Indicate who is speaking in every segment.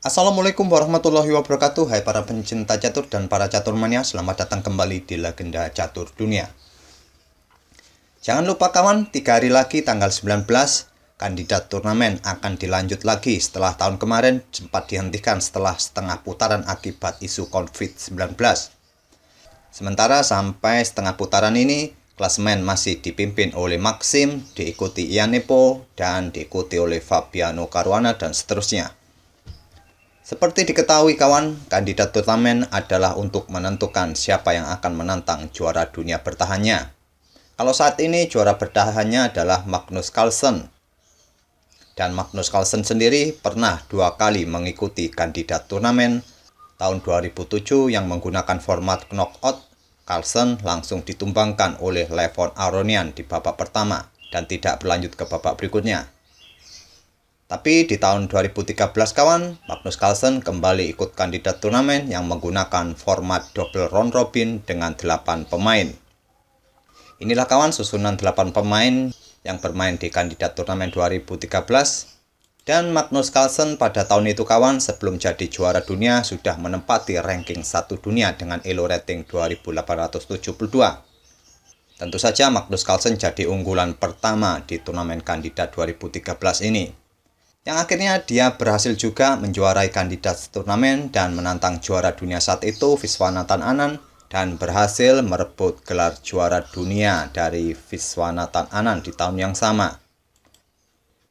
Speaker 1: Assalamualaikum warahmatullahi wabarakatuh. Hai para pencinta catur dan para caturmania, selamat datang kembali di Legenda Catur Dunia. Jangan lupa kawan, 3 hari lagi tanggal 19 kandidat turnamen akan dilanjut lagi setelah tahun kemarin sempat dihentikan setelah setengah putaran akibat isu COVID-19. Sementara sampai setengah putaran ini klasemen masih dipimpin oleh Maxim, diikuti Ian Nepo, dan diikuti oleh Fabiano Caruana dan seterusnya. Seperti diketahui kawan, kandidat turnamen adalah untuk menentukan siapa yang akan menantang juara dunia bertahannya. Kalau saat ini juara bertahannya adalah Magnus Carlsen. Dan Magnus Carlsen sendiri pernah 2 kali mengikuti kandidat turnamen. Tahun 2007 yang menggunakan format knockout, Carlsen langsung ditumbangkan oleh Levon Aronian di babak pertama dan tidak berlanjut ke babak berikutnya. Tapi di tahun 2013 kawan, Magnus Carlsen kembali ikut kandidat turnamen yang menggunakan format double round robin dengan 8 pemain. Inilah kawan susunan 8 pemain yang bermain di kandidat turnamen 2013. Dan Magnus Carlsen pada tahun itu kawan, sebelum jadi juara dunia sudah menempati ranking 1 dunia dengan elo rating 2872. Tentu saja Magnus Carlsen jadi unggulan pertama di turnamen kandidat 2013 ini. Yang akhirnya dia berhasil juga menjuarai kandidat turnamen dan menantang juara dunia saat itu Viswanathan Anand dan berhasil merebut gelar juara dunia dari Viswanathan Anand di tahun yang sama.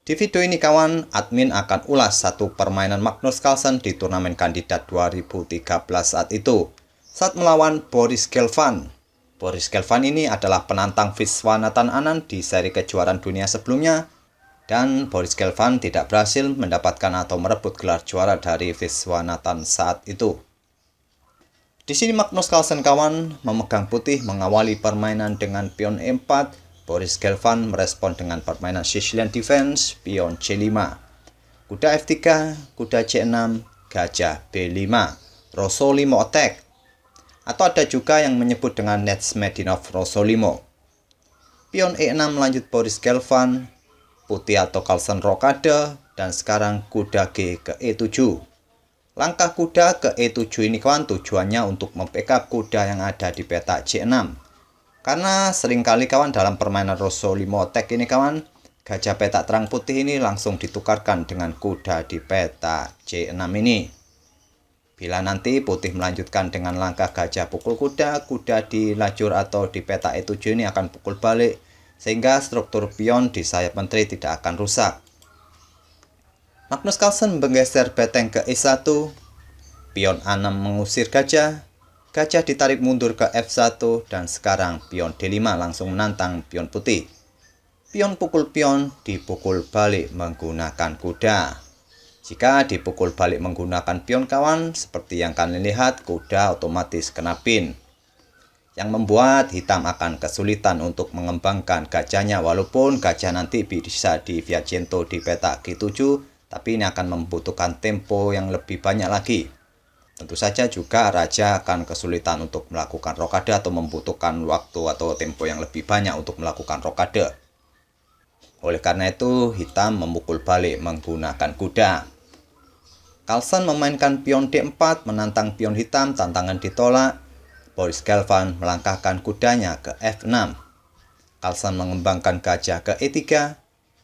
Speaker 1: Di video ini kawan, admin akan ulas satu permainan Magnus Carlsen di turnamen kandidat 2013 saat itu, saat melawan Boris Gelfand. Boris Gelfand ini adalah penantang Viswanathan Anand di seri kejuaraan dunia sebelumnya, dan Boris Gelfand tidak berhasil mendapatkan atau merebut gelar juara dari Viswanathan saat itu. Di sini Magnus Carlsen kawan memegang putih mengawali permainan dengan pion E4. Boris Gelfand merespon dengan permainan Sicilian Defense, pion C5, kuda F3, kuda C6, gajah B5, Rossolimo attack. Atau ada juga yang menyebut dengan Netsmedinov Rossolimo. Pion E6 lanjut Boris Gelfand, putih atau Carlsen rokade, dan sekarang kuda G ke E7. Langkah kuda ke E7 ini kawan tujuannya untuk membackup kuda yang ada di peta C6. Karena seringkali kawan dalam permainan Rossolimo attack ini kawan, gajah peta terang putih ini langsung ditukarkan dengan kuda di peta C6 ini. Bila nanti putih melanjutkan dengan langkah gajah pukul kuda, kuda di lajur atau di peta E7 ini akan pukul balik, sehingga struktur pion di sayap menteri tidak akan rusak. Magnus Carlsen menggeser beteng ke E1, pion A6 mengusir gajah, gajah ditarik mundur ke F1, dan sekarang pion D5 langsung menantang pion putih. Pion pukul pion dipukul balik menggunakan kuda. Jika dipukul balik menggunakan pion kawan, seperti yang kalian lihat, kuda otomatis kena pin, yang membuat hitam akan kesulitan untuk mengembangkan gajahnya. Walaupun gajah nanti bisa di Viagento di peta G7, tapi ini akan membutuhkan tempo yang lebih banyak lagi. Tentu saja juga raja akan kesulitan untuk melakukan rokade atau membutuhkan waktu atau tempo yang lebih banyak untuk melakukan rokade. Oleh karena itu, hitam memukul balik menggunakan kuda. Carlsen memainkan pion D4 menantang pion hitam, tantangan ditolak. Boris Gelfand melangkahkan kudanya ke F6. Carlsen mengembangkan gajah ke E3.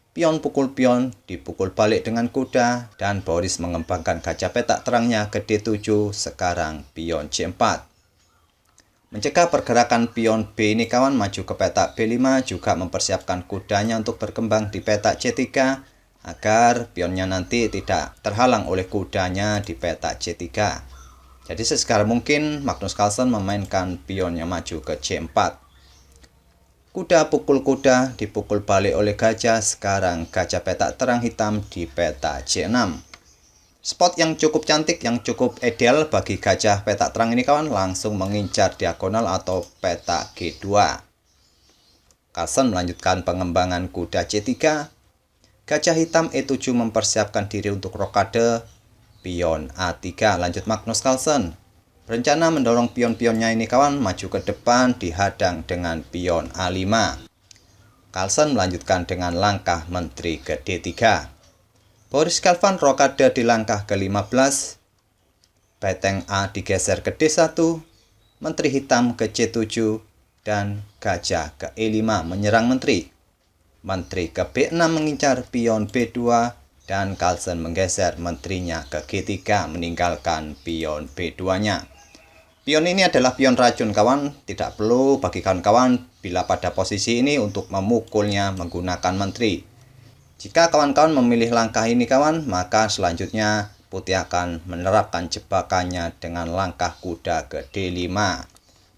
Speaker 1: Pion pukul pion dipukul balik dengan kuda, dan Boris mengembangkan gajah petak terangnya ke D7, sekarang pion C4. Mencegah pergerakan pion B ini kawan maju ke petak B5, juga mempersiapkan kudanya untuk berkembang di petak C3, agar pionnya nanti tidak terhalang oleh kudanya di petak C3. Jadi sesegera mungkin Magnus Carlsen memainkan pionnya maju ke C4. Kuda pukul kuda dipukul balik oleh gajah, sekarang gajah petak terang hitam di peta C6. Spot yang cukup cantik, yang cukup ideal bagi gajah petak terang ini kawan, langsung mengincar diagonal atau peta G2. Carlsen melanjutkan pengembangan kuda C3. Gajah hitam E7 mempersiapkan diri untuk rokade. Pion A3 lanjut Magnus Carlsen. Rencana mendorong pion-pionnya ini kawan maju ke depan dihadang dengan pion A5. Carlsen melanjutkan dengan langkah menteri ke D3. Boris Kelvin rokade di langkah ke-15, beteng A digeser ke D1, menteri hitam ke C7, dan gajah ke E5 menyerang menteri. Menteri ke B6 mengincar pion B2, dan Carlsen menggeser menterinya ke G3 meninggalkan pion B2-nya. Pion ini adalah pion racun kawan, tidak perlu bagi kawan-kawan bila pada posisi ini untuk memukulnya menggunakan menteri. Jika kawan-kawan memilih langkah ini kawan, maka selanjutnya putih akan menerapkan jebakannya dengan langkah kuda ke D5.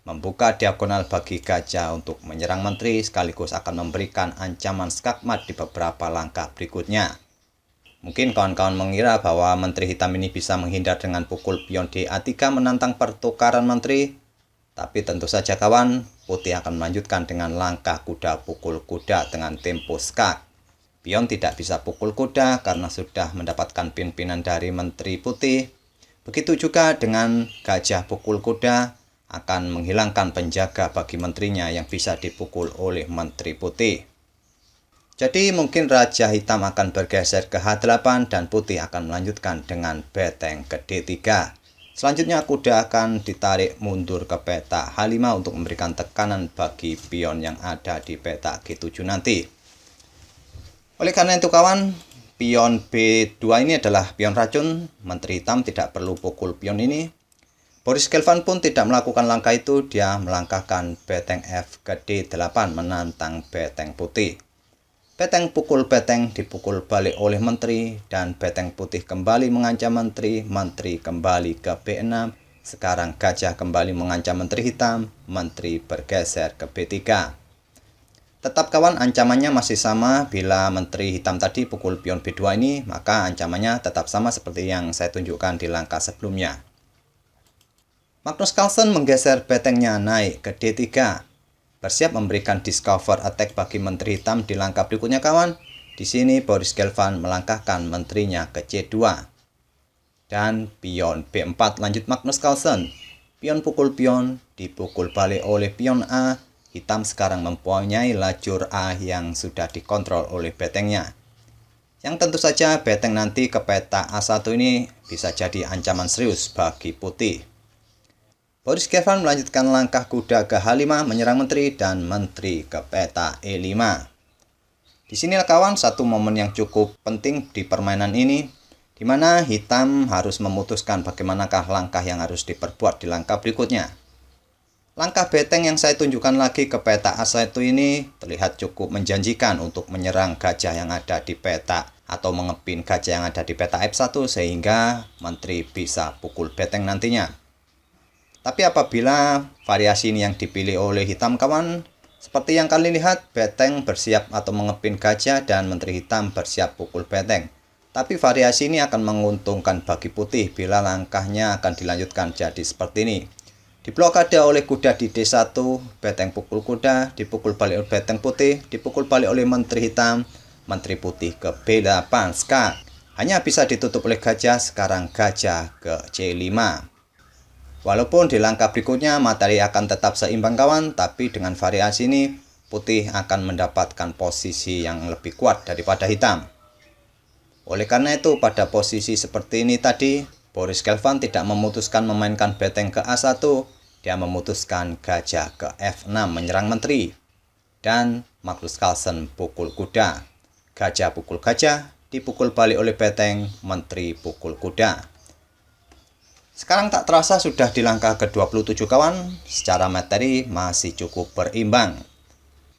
Speaker 1: Membuka diagonal bagi gajah untuk menyerang menteri sekaligus akan memberikan ancaman skakmat di beberapa langkah berikutnya. Mungkin kawan-kawan mengira bahwa menteri hitam ini bisa menghindar dengan pukul pion DA3 menantang pertukaran menteri. Tapi tentu saja kawan, putih akan melanjutkan dengan langkah kuda pukul kuda dengan tempo skak. Pion tidak bisa pukul kuda karena sudah mendapatkan pimpinan dari menteri putih. Begitu juga dengan gajah pukul kuda akan menghilangkan penjaga bagi menterinya yang bisa dipukul oleh menteri putih. Jadi mungkin raja hitam akan bergeser ke H8 dan putih akan melanjutkan dengan beteng ke D3. Selanjutnya kuda akan ditarik mundur ke peta H5 untuk memberikan tekanan bagi pion yang ada di peta G7 nanti. Oleh karena itu kawan, pion B2 ini adalah pion racun, menteri hitam tidak perlu pukul pion ini. Boris Kelvin pun tidak melakukan langkah itu, dia melangkahkan beteng F ke D8 menantang beteng putih. Beteng pukul beteng dipukul balik oleh menteri, dan beteng putih kembali mengancam menteri, menteri kembali ke B6, sekarang gajah kembali mengancam menteri hitam, menteri bergeser ke B3. Tetap kawan, ancamannya masih sama. Bila menteri hitam tadi pukul pion B2 ini, maka ancamannya tetap sama seperti yang saya tunjukkan di langkah sebelumnya. Magnus Carlsen menggeser betengnya naik ke D3. Bersiap memberikan discover attack bagi menteri hitam di langkah berikutnya kawan. Di sini Boris Kelvin melangkahkan menterinya ke C2. Dan pion B4 lanjut Magnus Carlsen. Pion pukul pion dipukul balik oleh pion A. Hitam sekarang mempunyai lajur A yang sudah dikontrol oleh betengnya. Yang tentu saja beteng nanti ke peta A1 ini bisa jadi ancaman serius bagi putih. Boris Kelvin melanjutkan langkah kuda ke H5 menyerang menteri dan menteri ke peta E5. Di sinilah kawan satu momen yang cukup penting di permainan ini, di mana hitam harus memutuskan bagaimanakah langkah yang harus diperbuat di langkah berikutnya. Langkah beteng yang saya tunjukkan lagi ke peta A1 ini terlihat cukup menjanjikan untuk menyerang gajah yang ada di peta atau mengepin gajah yang ada di peta F1 sehingga menteri bisa pukul beteng nantinya. Tapi apabila variasi ini yang dipilih oleh hitam kawan, seperti yang kalian lihat, beteng bersiap atau mengepin gajah dan menteri hitam bersiap pukul beteng. Tapi variasi ini akan menguntungkan bagi putih bila langkahnya akan dilanjutkan jadi seperti ini. Diblokade oleh kuda di D1, beteng pukul kuda, dipukul balik oleh beteng putih, dipukul balik oleh menteri hitam, menteri putih ke B8 skak. Hanya bisa ditutup oleh gajah, sekarang gajah ke C5. Walaupun di langkah berikutnya materi akan tetap seimbang kawan, tapi dengan variasi ini putih akan mendapatkan posisi yang lebih kuat daripada hitam. Oleh karena itu pada posisi seperti ini tadi, Boris Kelvin tidak memutuskan memainkan beteng ke A1, dia memutuskan gajah ke F6 menyerang menteri. Dan Magnus Carlsen pukul kuda. Gajah pukul gajah, dipukul balik oleh beteng, menteri pukul kuda. Sekarang tak terasa sudah di langkah ke-27 kawan, secara materi masih cukup berimbang.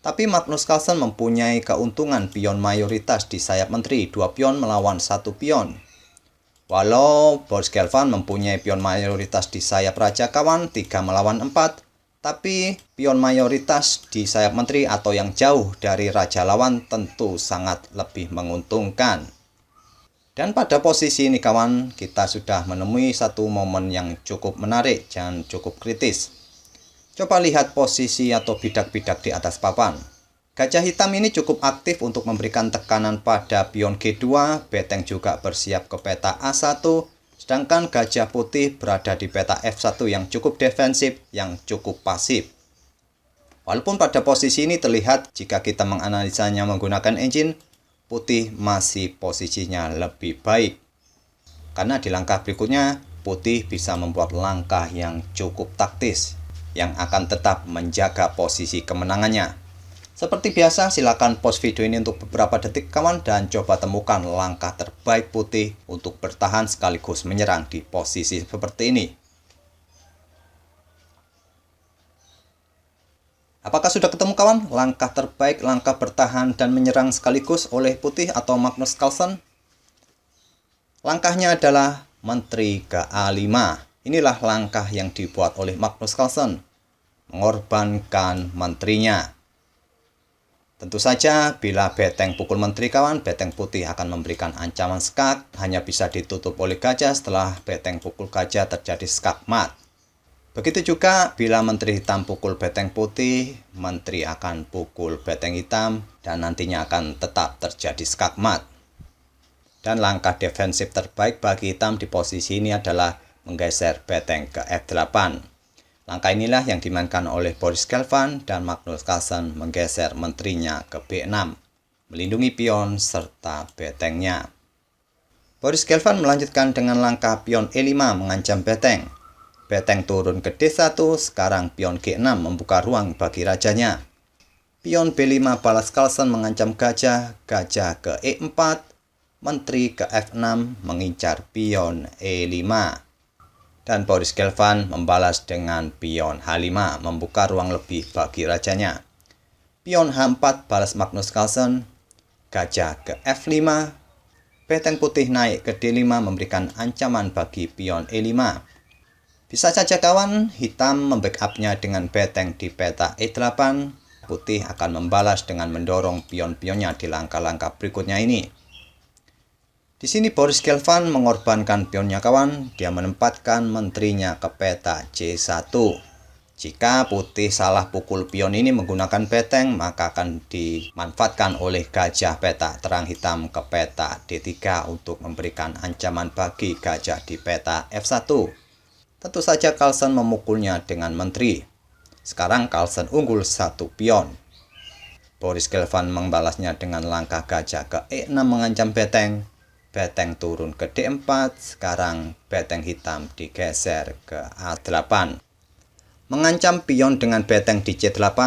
Speaker 1: Tapi Magnus Carlsen mempunyai keuntungan pion mayoritas di sayap menteri, 2 pion melawan 1 pion. Walau Boris Kelvin mempunyai pion mayoritas di sayap raja kawan 3 melawan 4, tapi pion mayoritas di sayap menteri atau yang jauh dari raja lawan tentu sangat lebih menguntungkan. Dan pada posisi ini kawan, kita sudah menemui satu momen yang cukup menarik dan cukup kritis. Coba lihat posisi atau bidak-bidak di atas papan. Gajah hitam ini cukup aktif untuk memberikan tekanan pada pion G2, beteng juga bersiap ke peta A1, sedangkan gajah putih berada di peta F1 yang cukup defensif, yang cukup pasif. Walaupun pada posisi ini terlihat jika kita menganalisanya menggunakan engine, putih masih posisinya lebih baik. Karena di langkah berikutnya, putih bisa membuat langkah yang cukup taktis, yang akan tetap menjaga posisi kemenangannya. Seperti biasa, silakan pause video ini untuk beberapa detik kawan dan coba temukan langkah terbaik putih untuk bertahan sekaligus menyerang di posisi seperti ini. Apakah sudah ketemu kawan langkah terbaik, langkah bertahan dan menyerang sekaligus oleh putih atau Magnus Carlsen? Langkahnya adalah menteri ke A5. Inilah langkah yang dibuat oleh Magnus Carlsen, mengorbankan menterinya. Tentu saja bila beteng pukul menteri kawan, beteng putih akan memberikan ancaman skak, hanya bisa ditutup oleh gajah. Setelah beteng pukul gajah terjadi skak mat. Begitu juga bila menteri hitam pukul beteng putih, menteri akan pukul beteng hitam dan nantinya akan tetap terjadi skak mat. Dan langkah defensif terbaik bagi hitam di posisi ini adalah menggeser beteng ke F8. Langkah inilah yang dimainkan oleh Boris Gelfand dan Magnus Carlsen menggeser menterinya ke B6, melindungi pion serta betengnya. Boris Gelfand melanjutkan dengan langkah pion E5 mengancam beteng. Beteng turun ke D1, sekarang pion G6 membuka ruang bagi rajanya. Pion B5 balas Carlsen mengancam gajah, gajah ke E4, menteri ke F6 mengincar pion E5. Dan Boris Gelfand membalas dengan pion H5 membuka ruang lebih bagi rajanya. Pion H4 balas Magnus Carlsen, gajah ke F5, beteng putih naik ke D5 memberikan ancaman bagi pion E5. Bisa saja kawan, hitam membackupnya dengan beteng di peta E8, putih akan membalas dengan mendorong pion-pionnya di langkah-langkah berikutnya ini. Di sini Boris Gelfand mengorbankan pionnya kawan, dia menempatkan menterinya ke peta C1. Jika putih salah pukul pion ini menggunakan beteng, maka akan dimanfaatkan oleh gajah peta terang hitam ke peta D3 untuk memberikan ancaman bagi gajah di peta F1. Tentu saja Carlsen memukulnya dengan menteri. Sekarang Carlsen unggul 1 pion. Boris Gelfand membalasnya dengan langkah gajah ke E6 mengancam beteng. Beteng turun ke D4, sekarang beteng hitam digeser ke A8. Mengancam pion dengan beteng di C8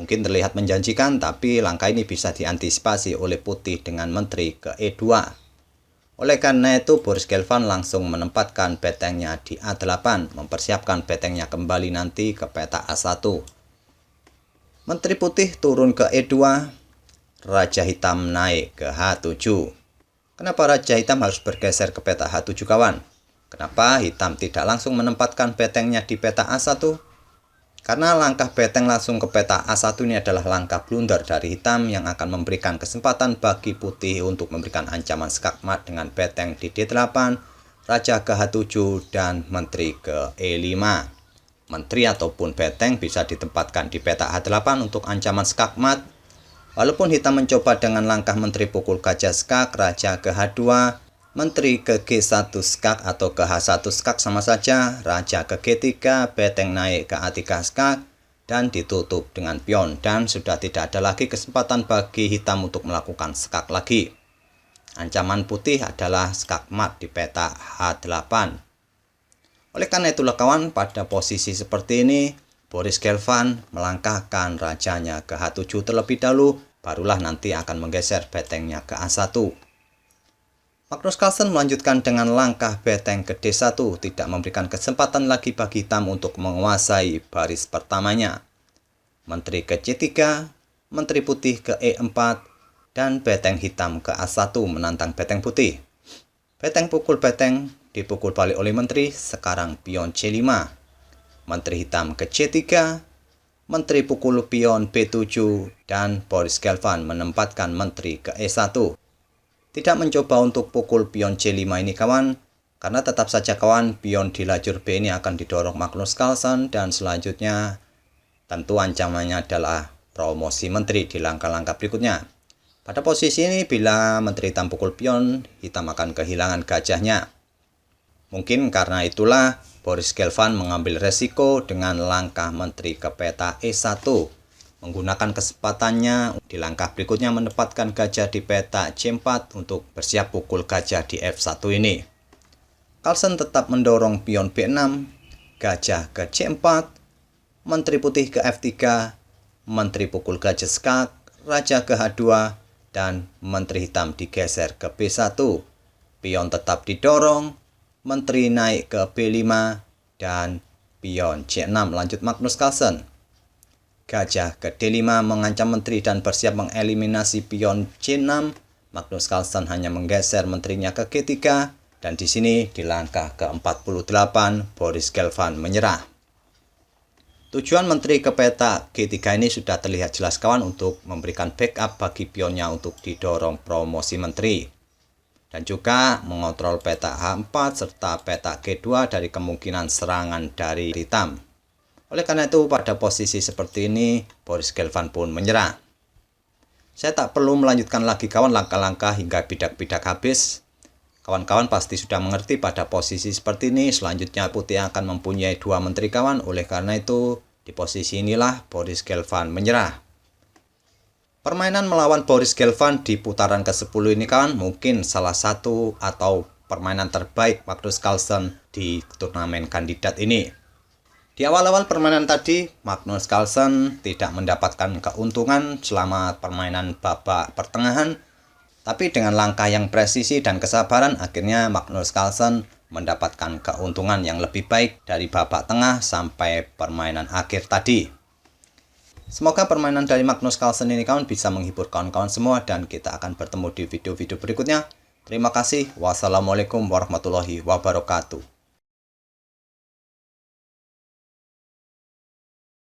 Speaker 1: mungkin terlihat menjanjikan, tapi langkah ini bisa diantisipasi oleh putih dengan menteri ke E2. Oleh karena itu, Boris Gelfand langsung menempatkan betengnya di A8, mempersiapkan betengnya kembali nanti ke peta A1. Menteri putih turun ke E2, Raja Hitam naik ke H7. Kenapa Raja Hitam harus bergeser ke peta H7 kawan? Kenapa hitam tidak langsung menempatkan betengnya di peta A1? Karena langkah beteng langsung ke peta A1 ini adalah langkah blunder dari hitam yang akan memberikan kesempatan bagi putih untuk memberikan ancaman skakmat dengan beteng di D8, raja ke H7, dan menteri ke E5. Menteri ataupun beteng bisa ditempatkan di peta H8 untuk ancaman skakmat. Walaupun hitam mencoba dengan langkah menteri pukul gajah skak, raja ke H2, menteri ke G1 skak atau ke H1 skak sama saja, raja ke G3, beteng naik ke A3 skak, dan ditutup dengan pion. Dan sudah tidak ada lagi kesempatan bagi hitam untuk melakukan skak lagi. Ancaman putih adalah skak mat di peta H8. Oleh karena itulah kawan, pada posisi seperti ini, Boris Gelfand melangkahkan rajanya ke H7 terlebih dahulu, barulah nanti akan menggeser betengnya ke A1. Magnus Carlsen melanjutkan dengan langkah beteng ke D1, tidak memberikan kesempatan lagi bagi hitam untuk menguasai baris pertamanya. Menteri ke C3, menteri putih ke E4, dan beteng hitam ke A1 menantang beteng putih. Beteng pukul beteng, dipukul balik oleh menteri, sekarang pion C5. Menteri hitam ke C3, menteri pukul pion B7, dan Boris Gelfand menempatkan menteri ke E1. Tidak mencoba untuk pukul pion C5 ini kawan, karena tetap saja kawan, pion di lajur B ini akan didorong Magnus Carlsen, dan selanjutnya tentu ancamannya adalah promosi menteri di langkah-langkah berikutnya. Pada posisi ini, bila menteri hitam pukul pion, hitam akan kehilangan gajahnya. Mungkin karena itulah Boris Gelfand mengambil resiko dengan langkah menteri ke peta E1, menggunakan kesempatannya di langkah berikutnya menempatkan gajah di petak C4 untuk bersiap pukul gajah di F1 ini. Carlsen tetap mendorong pion B6, gajah ke C4, menteri putih ke F3, menteri pukul gajah skak, raja ke H2, dan menteri hitam digeser ke B1. Pion tetap didorong, menteri naik ke B5, dan pion C6 lanjut Magnus Carlsen. Gajah ke D5 mengancam menteri dan bersiap mengeliminasi pion C6. Magnus Carlsen hanya menggeser menterinya ke G3, dan di sini di langkah ke-48 Boris Gelfand menyerah. Tujuan menteri ke petak G3 ini sudah terlihat jelas kawan, untuk memberikan backup bagi pionnya untuk didorong promosi menteri, dan juga mengontrol petak H4 serta petak G2 dari kemungkinan serangan dari hitam. Oleh karena itu pada posisi seperti ini Boris Gelfand pun menyerah. Saya tak perlu melanjutkan lagi kawan langkah-langkah hingga bidak-bidak habis. Kawan-kawan pasti sudah mengerti pada posisi seperti ini selanjutnya putih akan mempunyai 2 menteri kawan. Oleh karena itu di posisi inilah Boris Gelfand menyerah. Permainan melawan Boris Gelfand di putaran ke-10 ini kawan mungkin salah satu atau permainan terbaik Magnus Carlsen di turnamen kandidat ini. Di awal-awal permainan tadi, Magnus Carlsen tidak mendapatkan keuntungan selama permainan babak pertengahan, tapi dengan langkah yang presisi dan kesabaran, akhirnya Magnus Carlsen mendapatkan keuntungan yang lebih baik dari babak tengah sampai permainan akhir tadi. Semoga permainan dari Magnus Carlsen ini kawan bisa menghibur kawan-kawan semua, dan kita akan bertemu di video-video berikutnya. Terima kasih. Wassalamualaikum warahmatullahi wabarakatuh.